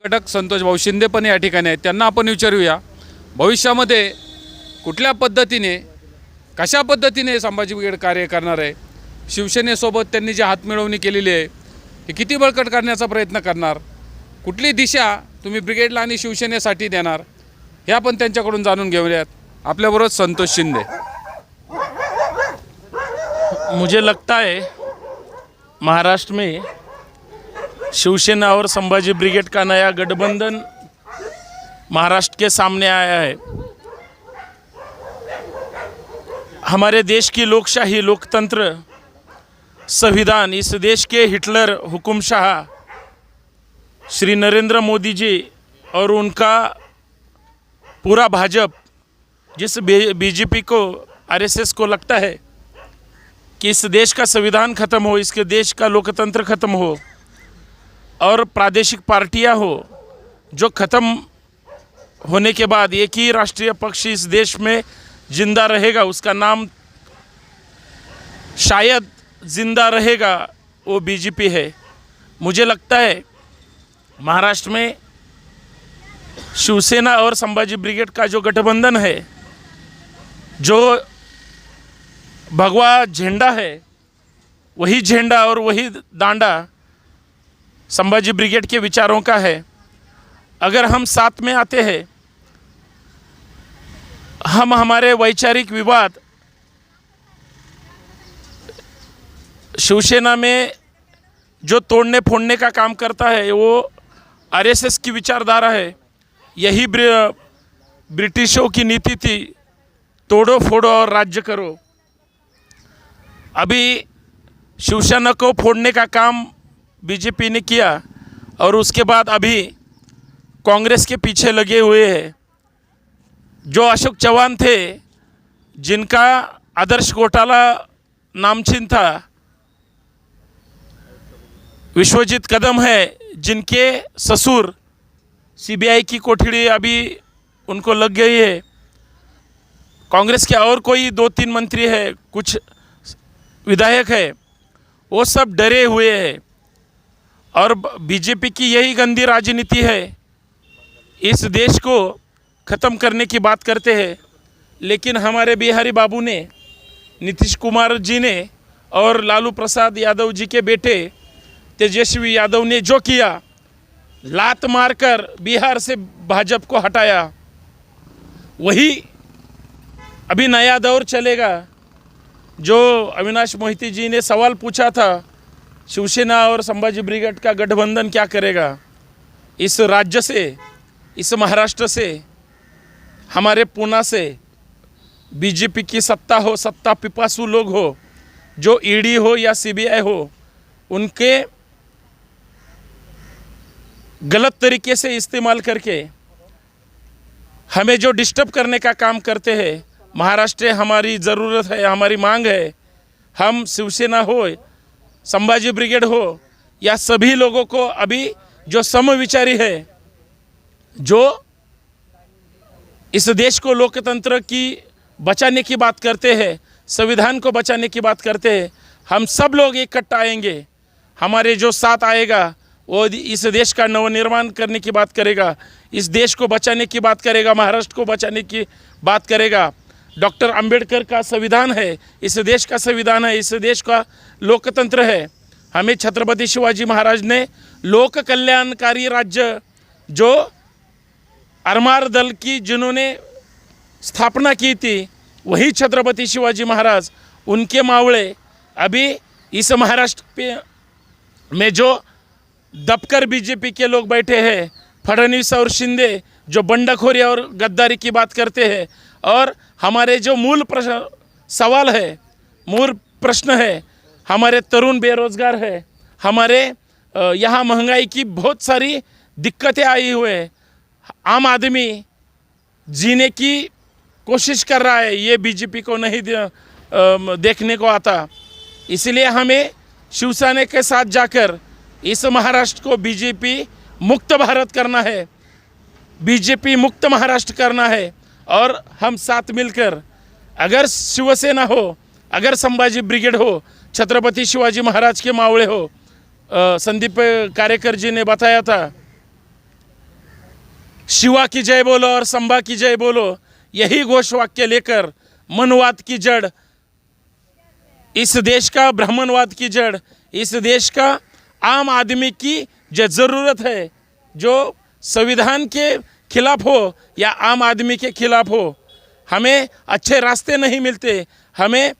घटक संतोष भाऊ शिंदे पण या ठिकाणी आहेत, त्यांना आपण विचारूया भविष्यामध्ये कुठल्या पद्धतीने कशा पद्धतीने संभाजी ब्रिगेड कार्य करणार आहे। शिवसेनेसोबत त्यांनी जी हातमिळवणी केलेली आहे हे किती बळकट करण्याचा प्रयत्न करणार, कुठली दिशा तुम्ही ब्रिगेडला आणि शिवसेनेसाठी देणार हे आपण त्यांच्याकडून जाणून घेऊयात। आपल्याबरोबर संतोष शिंदे। मुझे लगता है महाराष्ट्र में शिवसेना और संभाजी ब्रिगेड का नया गठबंधन महाराष्ट्र के सामने आया है। हमारे देश की लोकशाही, लोकतंत्र, संविधान, इस देश के हिटलर हुकुमशाह श्री नरेंद्र मोदी जी और उनका पूरा भाजपा, जिस बीजेपी को, आरएसएस को लगता है कि इस देश का संविधान ख़त्म हो, इसके देश का लोकतंत्र ख़त्म हो और प्रादेशिक पार्टियां हो जो ख़त्म होने के बाद एक ही राष्ट्रीय पक्ष इस देश में जिंदा रहेगा, उसका नाम शायद जिंदा रहेगा, वो बीजेपी है। मुझे लगता है महाराष्ट्र में शिवसेना और संभाजी ब्रिगेड का जो गठबंधन है, जो भगवा झंडा है, वही झंडा और वही डांडा संभाजी ब्रिगेड के विचारों का है। अगर हम साथ में आते हैं, हम हमारे वैचारिक विवाद शिवसेना में जो तोड़ने फोड़ने का काम करता है वो आरएसएस की विचारधारा है। यही ब्रिटिशों की नीति थी, तोड़ो फोड़ो और राज्य करो। अभी शिवसेना को फोड़ने का काम बीजेपी ने किया और उसके बाद अभी कांग्रेस के पीछे लगे हुए हैं। जो अशोक चौहान थे, जिनका आदर्श घोटाला नामचीन था, विश्वजीत कदम है जिनके ससुर सीबीआई की कोठड़ी अभी उनको लग गई है। कांग्रेस के और कोई 2-3 मंत्री है, कुछ विधायक है, वो सब डरे हुए हैं और बीजेपी की यही गंदी राजनीति है। इस देश को ख़त्म करने की बात करते हैं, लेकिन हमारे बिहारी बाबू ने, नीतीश कुमार जी ने और लालू प्रसाद यादव जी के बेटे तेजस्वी यादव ने जो किया, लात मारकर बिहार से भाजपा को हटाया, वही अभी नया दौर चलेगा। जो अविनाश मोहिती जी ने सवाल पूछा था, शिवसेना और संभाजी ब्रिगेड का गठबंधन क्या करेगा इस राज्य से, इस महाराष्ट्र से, हमारे पुणे से बीजेपी की सत्ता हो, सत्ता पिपासु लोग हो, जो ईडी हो या सीबीआई हो, उनके गलत तरीके से इस्तेमाल करके हमें जो डिस्टर्ब करने का काम करते हैं। महाराष्ट्र हमारी ज़रूरत है, हमारी मांग है। हम शिवसेना हो, संभाजी ब्रिगेड हो, या सभी लोगों को अभी जो समविचारी है, जो इस देश को लोकतंत्र की बचाने की बात करते हैं, संविधान को बचाने की बात करते हैं, हम सब लोग इकट्ठा आएंगे। हमारे जो साथ आएगा वो इस देश का नवनिर्माण करने की बात करेगा, इस देश को बचाने की बात करेगा, महाराष्ट्र को बचाने की बात करेगा। डॉक्टर अंबेडकर का संविधान है, इस देश का संविधान है, इस देश का लोकतंत्र है। हमें छत्रपति शिवाजी महाराज ने लोक कल्याणकारी राज्य, जो आरमार दल की जिन्होंने स्थापना की थी, वही छत्रपति शिवाजी महाराज, उनके मावळे अभी इस महाराष्ट्र में जो दबकर बीजेपी के लोग बैठे हैं, फडणवीस और शिंदे, जो बंडखोरी और गद्दारी की बात करते हैं। और हमारे जो मूल सवाल है, मूल प्रश्न है, हमारे तरुण बेरोजगार है, हमारे यहाँ महंगाई की बहुत सारी दिक्कतें आई हुए हैं, आम आदमी जीने की कोशिश कर रहा है, ये बीजेपी को नहीं देखने को आता। इसलिए हमें शिवसेना के साथ जाकर इस महाराष्ट्र को बीजेपी मुक्त भारत करना है, बीजेपी मुक्त महाराष्ट्र करना है। और हम साथ मिलकर, अगर शिवसेना हो, अगर संभाजी ब्रिगेड हो, छत्रपति शिवाजी महाराज के मावळे हो, संदीप कार्यकर जी ने बताया था शिवा की जय बोलो और संभा की जय बोलो, यही घोष वाक्य लेकर मनवाद की जड़, इस देश का ब्राह्मणवाद की जड़, इस देश का आम आदमी की जो ज़रूरत है, जो संविधान के खिलाफ हो या आम आदमी के खिलाफ हो, हमें अच्छे रास्ते नहीं मिलते। हमें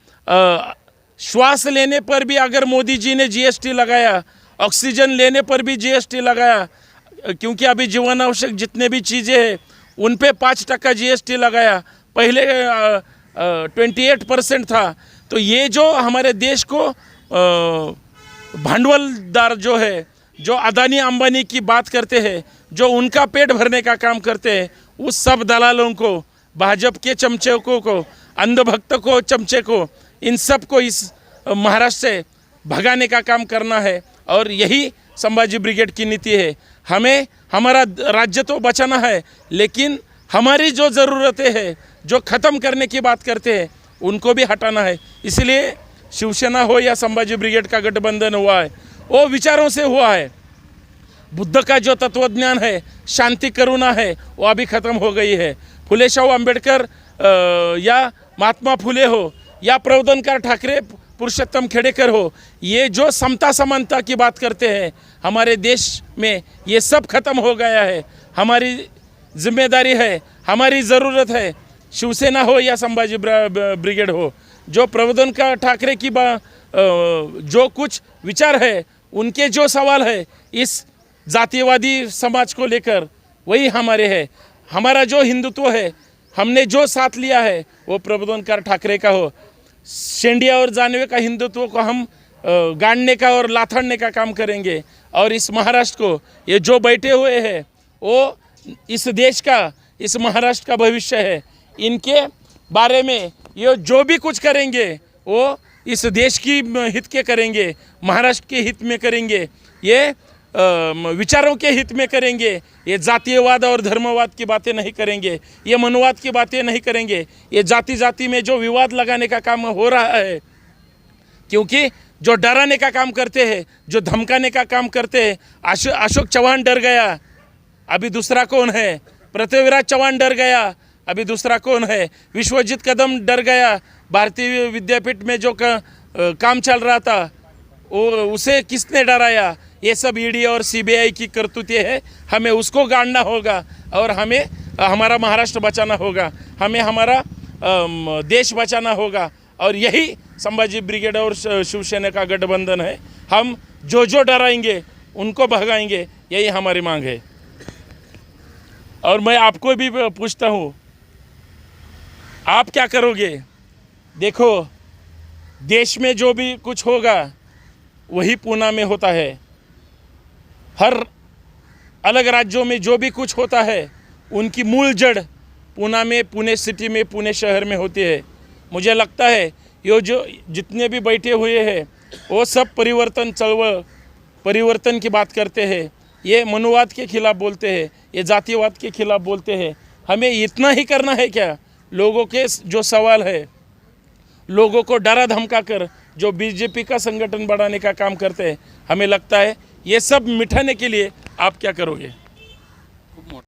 श्वास लेने पर भी अगर मोदी जी ने जीएसटी लगाया, ऑक्सीजन लेने पर भी जीएसटी लगाया, क्योंकि अभी जीवन आवश्यक जितने भी चीज़ें हैं उन पे 5% जीएसटी लगाया, पहले 28% था। तो ये जो हमारे देश को भांडवलदार जो है, जो अदानी अंबानी की बात करते हैं, जो उनका पेट भरने का काम करते हैं, उस सब दलालों को, भाजपा के चमचे को, अंधभक्त को, चमचे को, इन सब को इस महाराष्ट्र से भगाने का काम करना है। और यही संभाजी ब्रिगेड की नीति है। हमें हमारा राज्य तो बचाना है, लेकिन हमारी जो ज़रूरतें हैं, जो ख़त्म करने की बात करते हैं, उनको भी हटाना है। इसलिए शिवसेना हो या संभाजी ब्रिगेड का गठबंधन हुआ है, वो विचारों से हुआ है। बुद्ध का जो तत्वज्ञान है, शांति करुणा है, वो अभी ख़त्म हो गई है। फुले शाहू अम्बेडकर या महात्मा फुले हो या प्रबोधनकार ठाकरे, पुरुषोत्तम खेड़ेकर हो, ये जो समता समानता की बात करते हैं हमारे देश में, ये सब खत्म हो गया है। हमारी जिम्मेदारी है, हमारी ज़रूरत है, शिवसेना हो या संभाजी ब्रिगेड हो, जो प्रबोधनकार ठाकरे की जो कुछ विचार है, उनके जो सवाल है इस जातिवादी समाज को लेकर, वही हमारे है। हमारा जो हिंदुत्व है, हमने जो साथ लिया है, वो प्रबोधनकार ठाकरे का हो। शेंडिया और जानवे का हिंदुत्व को हम गाड़ने का और लाथड़ने का काम करेंगे। और इस महाराष्ट्र को, ये जो बैठे हुए हैं, वो इस देश का, इस महाराष्ट्र का भविष्य है। इनके बारे में ये जो भी कुछ करेंगे, वो इस देश की हित के करेंगे, महाराष्ट्र के हित में करेंगे, ये विचारों के हित में करेंगे। ये जातीयवाद और धर्मवाद की बातें नहीं करेंगे, ये मनवाद की बातें नहीं करेंगे। ये जाति जाति में जो विवाद लगाने का काम हो रहा है, क्योंकि जो डराने का काम करते हैं, जो धमकाने का काम करते हैं, अशोक चौहान डर गया, अभी दूसरा कौन है? पृथ्वीराज चौहान डर गया, अभी दूसरा कौन है? विश्वजीत कदम डर गया, भारतीय विद्यापीठ में जो काम चल रहा था, उसे किसने डराया? ये सब ईडी और सीबीआई की करतूतें हैं। हमें उसको गाड़ना होगा और हमें हमारा महाराष्ट्र बचाना होगा, हमें हमारा देश बचाना होगा। और यही संभाजी ब्रिगेड और शिवसेना का गठबंधन है। हम जो डराएंगे उनको भगाएंगे, यही हमारी मांग है। और मैं आपको भी पूछता हूँ, आप क्या करोगे? देखो, देश में जो भी कुछ होगा वही पूना में होता है। हर अलग राज्यों में जो भी कुछ होता है, उनकी मूल जड़ पूना में, पुणे सिटी में, पुणे शहर में होती है। मुझे लगता है ये जो जितने भी बैठे हुए हैं, वो सब परिवर्तन की बात करते हैं। ये मनुवाद के खिलाफ बोलते हैं, ये जातिवाद के खिलाफ बोलते हैं। हमें इतना ही करना है क्या? लोगों के जो सवाल है, लोगों को डरा धमका कर जो बीजेपी का संगठन बढ़ाने का काम करते हैं, हमें लगता है ये सब मिटाने के लिए आप क्या करोगे?